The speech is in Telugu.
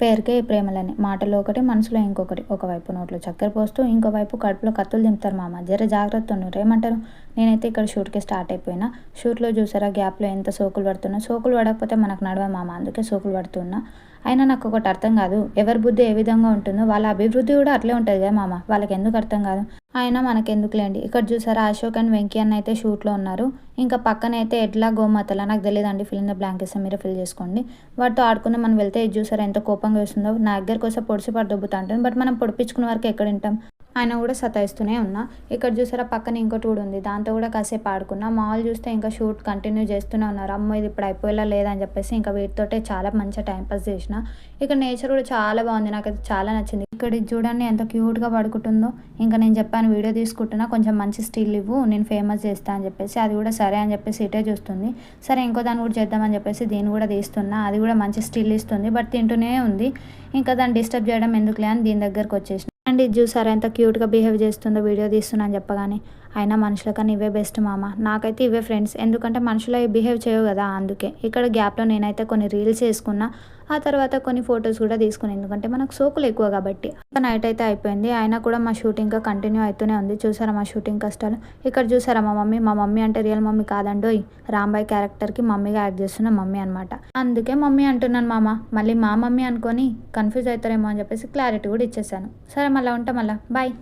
పేరుకే ఈ ప్రేమలని మాటలో ఒకటి మనసులో ఇంకొకటి. ఒకవైపు నోట్లో చక్కెర పోస్తూ ఇంకోవైపు కడుపులో కత్తులు దింపుతారు మామ. జర జాగ్రత్త ఉండరు ఏమంటారు. నేనైతే ఇక్కడ షూట్కి స్టార్ట్ అయిపోయినా. షూట్లో చూసారా గ్యాప్లో ఎంత సోకులు పడుతున్నా. సోకులు పడకపోతే మనకు నడవ మామ, అందుకే సోకులు పడుతున్నా. అయినా నాకు ఒకటి అర్థం కాదు, ఎవరి బుద్ధి ఏ విధంగా ఉంటుందో వాళ్ళ అభివృద్ధి కూడా అట్లే ఉంటుంది కదా మామ. వాళ్ళకి ఎందుకు అర్థం కాదు. అయినా మనకెందుకులేండి. ఇక్కడ చూసారా అశోక్ అండ్ వెంకీ అన్న అయితే షూట్లో ఉన్నారు. ఇంకా పక్కన అయితే ఎట్లా గోమాతల నాకు తెలియదండి, ఫిల్ ఇన్ ద బ్లాంక్ ఇస్తే మీరే ఫిల్ చేసుకోండి. వాటితో ఆడుకుందాం మనం వెళ్తే ఇది చూసారా ఎంత కోపంగా వేస్తుందో. నా దగ్గరకు వస్తే పొడిచి పడి దొబ్బుతా ఉంటుంది. బట్ మనం పొడిపించుకున్న వరకు ఎక్కడ వింటాం. ఆయన కూడా సతాయిస్తూనే ఉన్నా. ఇక్కడ చూసారా పక్కన ఇంకోటి కూడా ఉంది, దాంతో కూడా కాసేపు ఆడుకున్నా. మాల్ చూస్తే ఇంకా షూట్ కంటిన్యూ చేస్తూనే ఉన్నారు. అమ్మో ఇది ఇప్పుడు అయిపోయేలా లేదని చెప్పేసి ఇంకా వీటితోటే చాలా మంచిగా టైంపాస్ చేసిన. ఇక్కడ నేచర్ కూడా చాలా బాగుంది, నాకైతే చాలా నచ్చింది. ఇక్కడ ఇది చూడండి ఎంత క్యూట్గా పడుకుంటుందో. ఇంకా నేను చెప్పాను వీడియో తీసుకుంటున్నా, కొంచెం మంచి స్టిల్ ఇవ్వు నేను ఫేమస్ చేస్తా అని చెప్పేసి. అది కూడా సరే అని చెప్పేసి ఇటే చూస్తుంది. సరే ఇంకో దాన్ని కూడా చేద్దామని చెప్పేసి దీన్ని కూడా తీస్తున్నా. అది కూడా మంచి స్టిల్ ఇస్తుంది, బట్ తింటూనే ఉంది. ఇంకా దాన్ని డిస్టర్బ్ చేయడం ఎందుకులే అని దీని దగ్గరకు వచ్చేసిన. అండ్ ఇది చూసారా ఎంత క్యూట్గా బిహేవ్ చేస్తుందో వీడియో తీస్తున్నా అని చెప్పగానే. అయినా మనుషుల కన్నా ఇవే బెస్ట్ మామ, నాకైతే ఇవే ఫ్రెండ్స్. ఎందుకంటే మనుషులు బిహేవ్ చేయవు కదా, అందుకే. ఇక్కడ గ్యాప్లో నేనైతే కొన్ని రీల్స్ వేసుకున్నా, ఆ తర్వాత కొన్ని ఫొటోస్ కూడా తీసుకున్నాను, ఎందుకంటే మనకు సోకులు ఎక్కువ కాబట్టి. నైట్ అయితే అయిపోయింది, అయినా కూడా మా షూటింగ్ ఇంకా కంటిన్యూ అవుతూనే ఉంది. చూసారా మా షూటింగ్ కష్టాలు. ఇక్కడ చూసారా మా మమ్మీ అంటే రియల్ మమ్మీ కాదండోయ్, రాంబాయ్ క్యారెక్టర్కి మమ్మీగా యాక్ట్ చేస్తున్న మమ్మీ అనమాట. అందుకే మమ్మీ అంటున్నాను మామ, మళ్ళీ మా మమ్మీ అనుకొని కన్ఫ్యూజ్ అవుతారేమో అని చెప్పేసి క్లారిటీ కూడా ఇచ్చేసాను. సరే మళ్ళీ ఉంటాం, మళ్ళీ బాయ్.